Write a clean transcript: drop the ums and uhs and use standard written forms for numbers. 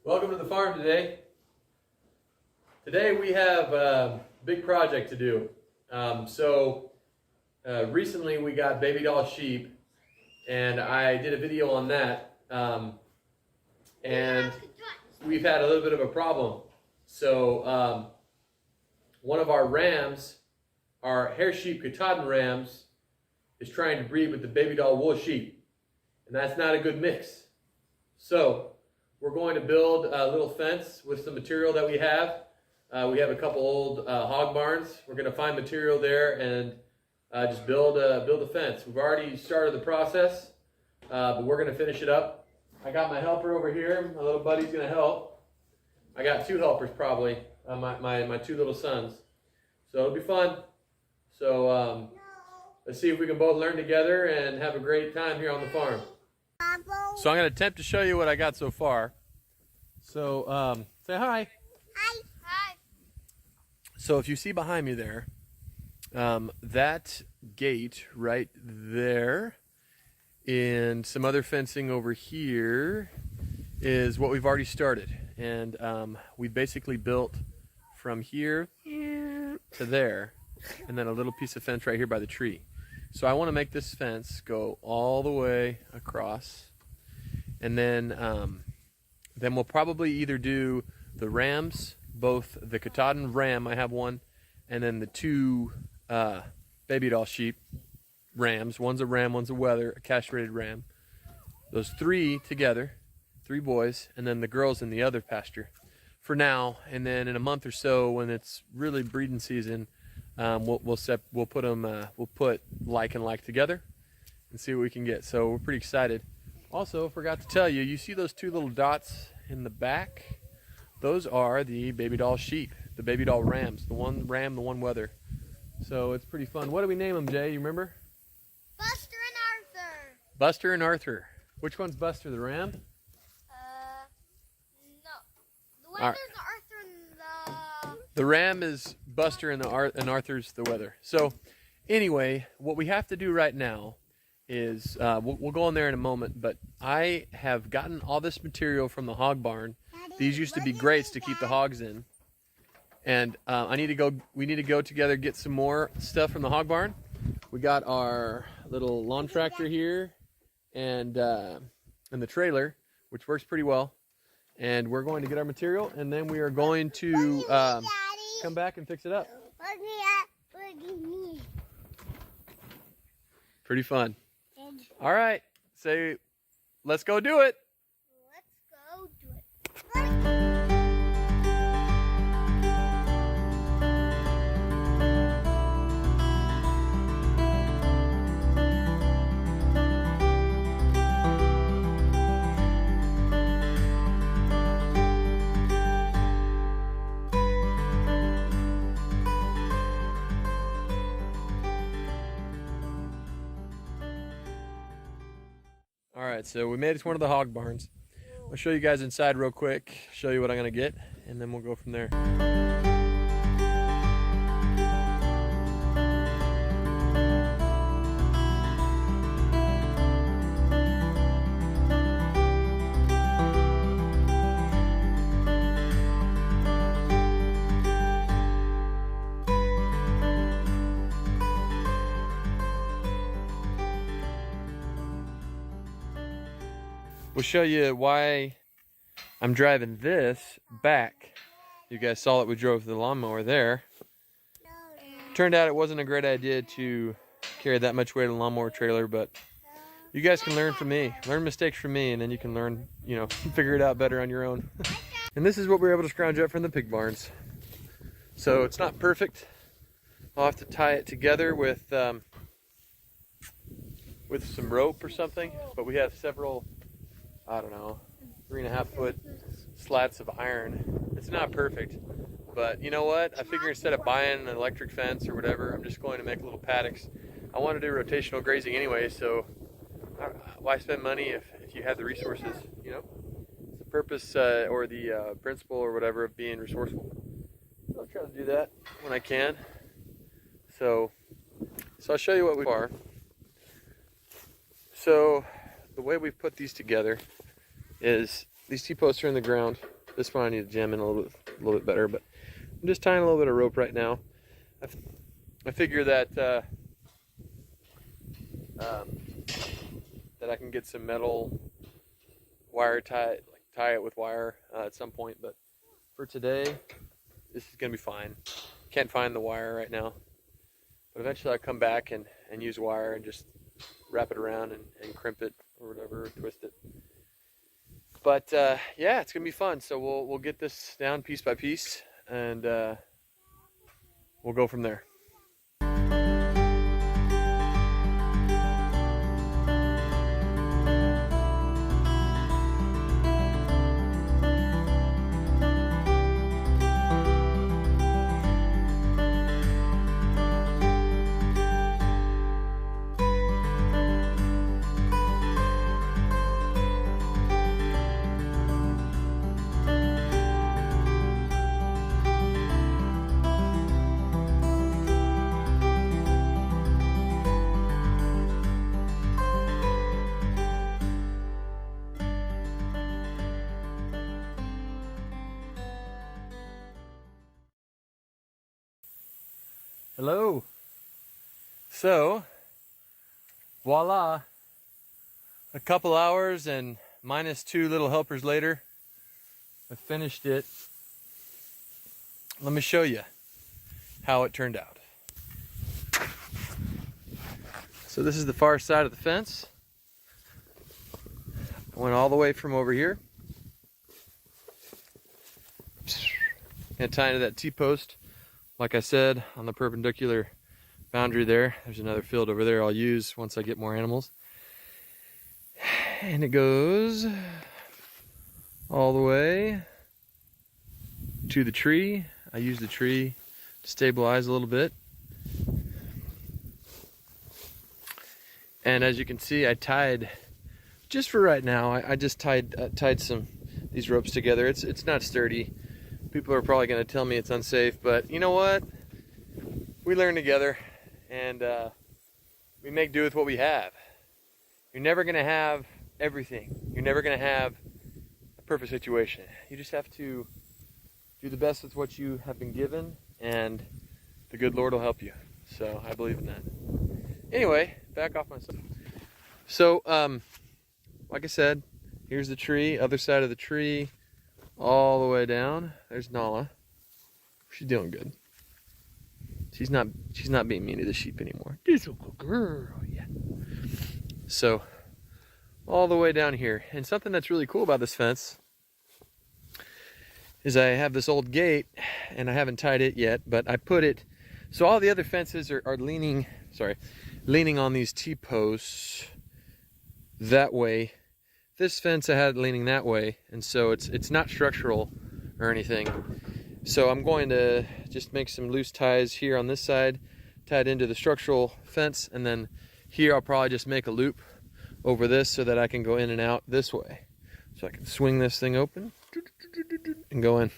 Welcome to the farm today. Today we have a big project to do. Recently we got baby doll sheep, and I did a video on that. And we've had a little bit of a problem. So one of our rams, our hair sheep Katahdin rams, is trying to breed with the baby doll wool sheep, and that's not a good mix. So we're going to build a little fence with some material that we have. We have a couple old hog barns. We're going to find material there and just build a fence. We've already started the process, but we're going to finish it up. I got my helper over here. My little buddy's going to help. I got two helpers probably, my two little sons. So it'll be fun. So let's see if we can both learn together and have a great time here on the farm. So I'm going to attempt to show you what I got so far. So say hi. Hi. Hi. So if you see behind me there, that gate right there and some other fencing over here is what we've already started. And we basically built from here to there, and then a little piece of fence right here by the tree. So I want to make this fence go all the way across, and then we'll probably either do the rams, both the Katahdin ram, I have one, and then the two baby doll sheep rams. One's a ram, one's a wether, a castrated ram. Those three together, three boys, and then the girls in the other pasture for now. And then in a month or so, when it's really breeding season, we'll put like and like together and see what we can get. So we're pretty excited. Also, forgot to tell you, you see those two little dots in the back? Those are the baby doll sheep, the baby doll rams, the one ram, the one wether. So it's pretty fun. What do we name them, Jay? You remember? Buster and Arthur. Buster and Arthur. Which one's Buster, the ram? No. The wether's Arthur and The ram is Buster and Arthur's the wether. So anyway, what we have to do right now is, we'll go in there in a moment, but I have gotten all this material from the hog barn. These used to be grates to keep the hogs in. And we need to go together, get some more stuff from the hog barn. We got our little lawn tractor here and the trailer, which works pretty well. And we're going to get our material, and then we are going to come back and fix it up. Pretty fun. All right, say, let's go do it. Let's go do it. All right, so we made it to one of the hog barns. I'll show you guys inside real quick, show you what I'm gonna get, and then we'll go from there. We'll show you why I'm driving this back. You guys saw that we drove the lawnmower there. Turned out it wasn't a great idea to carry that much weight in a lawnmower trailer, but you guys can learn from me. Learn mistakes from me, and then you can learn, figure it out better on your own. And this is what we were able to scrounge up from the pig barns. So it's not perfect. I'll have to tie it together with some rope or something, but we have several, I don't know, 3.5 foot slats of iron. It's not perfect, but you know what? I figure instead of buying an electric fence or whatever, I'm just going to make little paddocks. I want to do rotational grazing anyway, so why spend money if you have the resources, It's the purpose or the principle or whatever of being resourceful. So I'll try to do that when I can. So I'll show you what we are. So the way we've put these together is these T-posts are in the ground. This one I need to jam in a little bit better, but I'm just tying a little bit of rope right now. I figure that that I can get some metal wire tie it with wire at some point, but for today, this is gonna be fine. Can't find the wire right now, but eventually I'll come back and use wire and just wrap it around and crimp it or whatever, or twist it. But yeah, it's gonna be fun. So we'll get this down piece by piece, and we'll go from there. Hello. So, voila. A couple hours and minus 2 little helpers later, I finished it. Let me show you how it turned out. So this is the far side of the fence. I went all the way from over here. And tie into that T-post. Like I said, on the perpendicular boundary there. There's another field over there I'll use once I get more animals. And it goes all the way to the tree. I use the tree to stabilize a little bit. And as you can see, I tied, just for right now, I just tied these ropes together. It's not sturdy. People are probably going to tell me it's unsafe, but you know what? We learn together, and we make do with what we have. You're never going to have everything. You're never going to have a perfect situation. You just have to do the best with what you have been given, and the good Lord will help you. So I believe in that. Anyway, back off my stuff. So, like I said, here's the tree, other side of the tree, all the way down. There's Nala. She's doing good. She's not being mean to the sheep anymore. She's a good girl, yeah. So, all the way down here. And something that's really cool about this fence is I have this old gate, and I haven't tied it yet, but I put it, so all the other fences are leaning on these T-posts that way. This fence I had leaning that way, and so it's not structural or anything. So I'm going to just make some loose ties here on this side, tied into the structural fence, and then here I'll probably just make a loop over this so that I can go in and out this way. So I can swing this thing open and go in.